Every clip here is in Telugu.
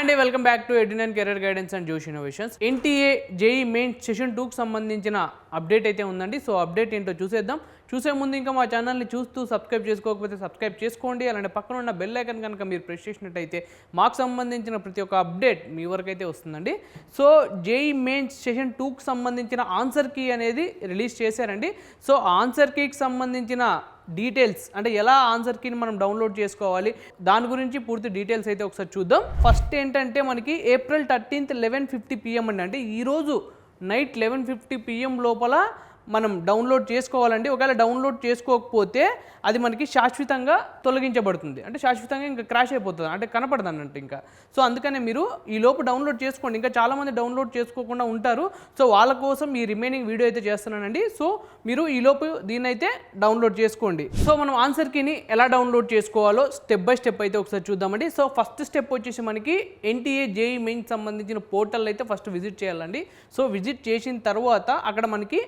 హాయ్ అండి, welcome back to 89 career guidance and Josh innovations. NTA JEE main session 2కి సంబంధించిన అప్డేట్ అయితే ఉందండి. సో అప్డేట్ ఏంటో చూసేద్దాం. చూసే ముందు ఇంకా మా ఛానల్ని చూస్తూ సబ్స్క్రైబ్ చేసుకోకపోతే సబ్స్క్రైబ్ చేసుకోండి. అలాంటి పక్కన ఉన్న బెల్ ఐకాన్ కనుక మీరు ప్రెస్ చేసినట్టయితే మాకు సంబంధించిన ప్రతి ఒక్క అప్డేట్ మీ వరకు అయితే వస్తుందండి. సో జేఈ మెయిన్ సెషన్ 2కి సంబంధించిన ఆన్సర్ కీ అనేది రిలీజ్ చేశారండి. సో ఆన్సర్ కీకి సంబంధించిన డీటెయిల్స్ అంటే ఎలా ఆన్సర్ కీని మనం డౌన్లోడ్ చేసుకోవాలి దాని గురించి పూర్తి డీటెయిల్స్ అయితే ఒకసారి చూద్దాం. ఫస్ట్ ఏంటంటే మనకి April 13th 11:50 PM అండి, అంటే ఈరోజు నైట్ 11:50 PM లోపల మనం డౌన్లోడ్ చేసుకోవాలండి. ఒకవేళ డౌన్లోడ్ చేసుకోకపోతే అది మనకి శాశ్వతంగా తొలగించబడుతుంది, అంటే శాశ్వతంగా ఇంకా క్రాష్ అయిపోతుంది, అంటే కనపడదు అన్నట్టు ఇంకా. సో అందుకనే మీరు ఈ లోపు డౌన్లోడ్ చేసుకోండి. ఇంకా చాలామంది డౌన్లోడ్ చేసుకోకుండా ఉంటారు. సో వాళ్ళ కోసం ఈ రిమైనింగ్ వీడియో అయితే చేస్తున్నానండి. సో మీరు ఈ లోపు దీన్ని అయితే డౌన్లోడ్ చేసుకోండి. సో మనం ఆన్సర్ కీని ఎలా డౌన్లోడ్ చేసుకోవాలో స్టెప్ బై స్టెప్ అయితే ఒకసారి చూద్దామండి. సో ఫస్ట్ స్టెప్ వచ్చేసి మనకి ఎన్టీఏ జేఈ మెయిన్ సంబంధించిన పోర్టల్ అయితే ఫస్ట్ విజిట్ చేయాలండి. సో విజిట్ చేసిన తర్వాత అక్కడ మనకి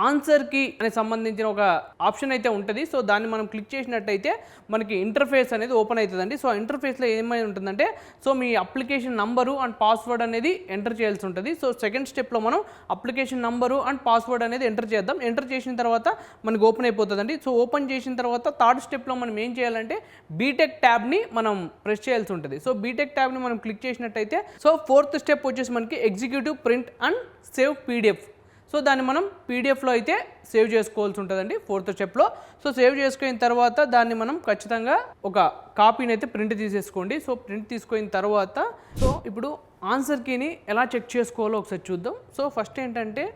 ఆన్సర్ కీ అనే సంబంధించిన ఒక ఆప్షన్ అయితే ఉంటుంది. సో దాన్ని మనం క్లిక్ చేసినట్టయితే మనకి ఇంటర్ఫేస్ అనేది ఓపెన్ అవుతుందండి. సో ఇంటర్ఫేస్లో ఏమై ఉంటుందంటే so me application number and password అనేది ఎంటర్ చేయాల్సి ఉంటుంది. సో సెకండ్ స్టెప్లో మనం అప్లికేషన్ నంబరు అండ్ పాస్వర్డ్ అనేది ఎంటర్ చేద్దాం. ఎంటర్ చేసిన తర్వాత మనకి ఓపెన్ అయిపోతుందండి. సో ఓపెన్ చేసిన తర్వాత థర్డ్ స్టెప్లో మనం ఏం చేయాలంటే బీటెక్ ట్యాబ్ని మనం ప్రెస్ చేయాల్సి ఉంటుంది. సో బీటెక్ ట్యాబ్ని మనం క్లిక్ చేసినట్టయితే సో ఫోర్త్ స్టెప్ వచ్చేసి మనకి executive print and save PDF. So దాన్ని మనం పీడిఎఫ్లో అయితే సేవ్ చేసుకోవాల్సి ఉంటుందండి ఫోర్త్ స్టెప్లో. సో సేవ్ చేసుకున్న తర్వాత దాన్ని మనం ఖచ్చితంగా ఒక కాపీని అయితే ప్రింట్ తీసేసుకోండి. సో ప్రింట్ తీసుకున్న తర్వాత సో ఇప్పుడు ఆన్సర్ కీని ఎలా చెక్ చేసుకోవాలో ఒకసారి చూద్దాం. సో ఫస్ట్ ఏంటంటే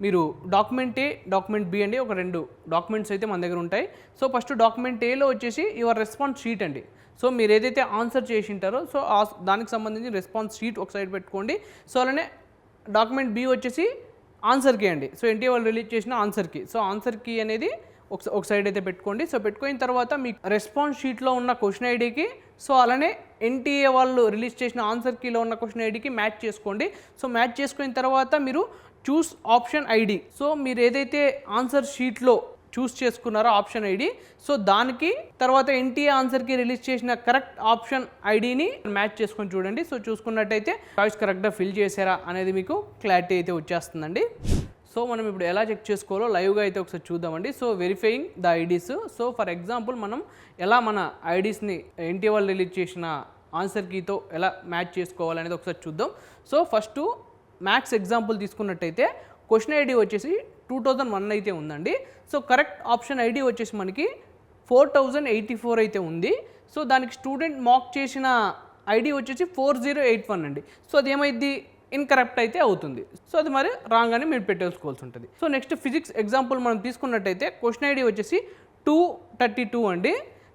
మీరు డాక్యుమెంట్ ఏ, డాక్యుమెంట్ బి అండి, ఒక రెండు డాక్యుమెంట్స్ అయితే మన దగ్గర ఉంటాయి. సో ఫస్ట్ డాక్యుమెంట్ ఏలో వచ్చేసి యువర్ రెస్పాన్స్ షీట్ అండి. సో మీరు ఏదైతే ఆన్సర్ చేసి ఉంటారో సో దానికి సంబంధించి రెస్పాన్స్ షీట్ ఒక సైడ్ పెట్టుకోండి. సో అలానే డాక్యుమెంట్ బి వచ్చేసి ఆన్సర్ కీ అండి. సో ఎన్టీఏ వాళ్ళు రిలీజ్ చేసిన answer key. So answer key అనేది ఒక సైడ్ అయితే పెట్టుకోండి. సో పెట్టుకున్న తర్వాత మీ రెస్పాన్స్ షీట్లో ఉన్న క్వశ్చన్ ఐడికి సో అలానే ఎన్టీఏ వాళ్ళు రిలీజ్ చేసిన ఆన్సర్ కీలో ఉన్న క్వశ్చన్ ఐడికి మ్యాచ్ చేసుకోండి. సో మ్యాచ్ చేసుకున్న తర్వాత మీరు చూస్ ఆప్షన్ ఐడి. సో మీరు ఏదైతే ఆన్సర్ షీట్లో చూస్ చేసుకున్నారో ఆప్షన్ ఐడి, సో దానికి తర్వాత ఎన్టీఏ ఆన్సర్కి రిలీజ్ చేసిన కరెక్ట్ ఆప్షన్ ఐడిని మ్యాచ్ చేసుకొని చూడండి. సో చూసుకున్నట్టయితే చాయిస్ కరెక్ట్గా ఫిల్ చేశారా అనేది మీకు క్లారిటీ అయితే వచ్చేస్తుందండి. సో మనం ఇప్పుడు ఎలా చెక్ చేసుకోవాలో లైవ్గా అయితే ఒకసారి చూద్దామండి. So verifying the IDs. So for example మనం ఎలా మన ఐడీస్ని ఎన్టీఏ వాళ్ళు రిలీజ్ చేసిన ఆన్సర్ కీతో ఎలా మ్యాచ్ చేసుకోవాలనేది ఒకసారి చూద్దాం. సో ఫస్ట్ మ్యాథ్స్ ఎగ్జాంపుల్ తీసుకున్నట్టయితే క్వశ్చన్ ఐడి వచ్చేసి 2001 అయితే ఉందండి. సో కరెక్ట్ ఆప్షన్ ఐడి వచ్చేసి మనకి 4084 అయితే ఉంది. సో దానికి స్టూడెంట్ మాక్ చేసిన ఐడి వచ్చేసి 4081 అండి. సో అది ఏమైంది, ఇన్కరెక్ట్ అయితే అవుతుంది. సో అది మరి రాంగ్ అని మీరు పెట్టేసుకోవాల్సి ఉంటుంది. సో నెక్స్ట్ ఫిజిక్స్ ఎగ్జాంపుల్ మనం తీసుకున్నట్టయితే క్వశ్చన్ ఐడి వచ్చేసి 232 అండి.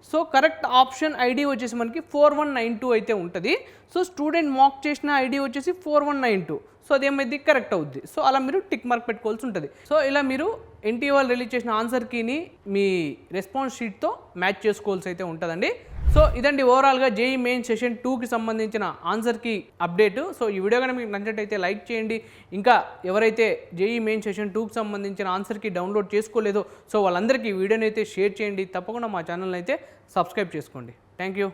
సో కరెక్ట్ ఆప్షన్ ఐడి వచ్చేసి మనకి 4192 అయితే ఉంటుంది. సో స్టూడెంట్ మాక్ చేసిన ఐడి వచ్చేసి 4192. సో అదేమైంది, కరెక్ట్ అవుద్ది. సో అలా మీరు టిక్ మార్క్ పెట్టుకోవాల్సి ఉంటుంది. సో ఇలా మీరు ఎన్టీఏ వాళ్ళు రిలీజ్ చేసిన ఆన్సర్ కీని మీ రెస్పాన్స్ షీట్తో మ్యాచ్ చేసుకోవాల్సి అయితే ఉంటుందండి. సో ఇదండి ఓవరాల్గా జేఈ మెయిన్ సెషన్ 2కి సంబంధించిన ఆన్సర్ కీ అప్డేట్. సో ఈ వీడియో కనుక మీకు నచ్చినట్టయితే లైక్ చేయండి. ఇంకా ఎవరైతే జేఈ మెయిన్ సెషన్ 2కి సంబంధించిన ఆన్సర్ కీ డౌన్లోడ్ చేసుకోలేదో సో వాళ్ళందరికీ ఈ వీడియోని అయితే షేర్ చేయండి. తప్పకుండా మా ఛానల్ని అయితే సబ్స్క్రైబ్ చేసుకోండి. Thank you.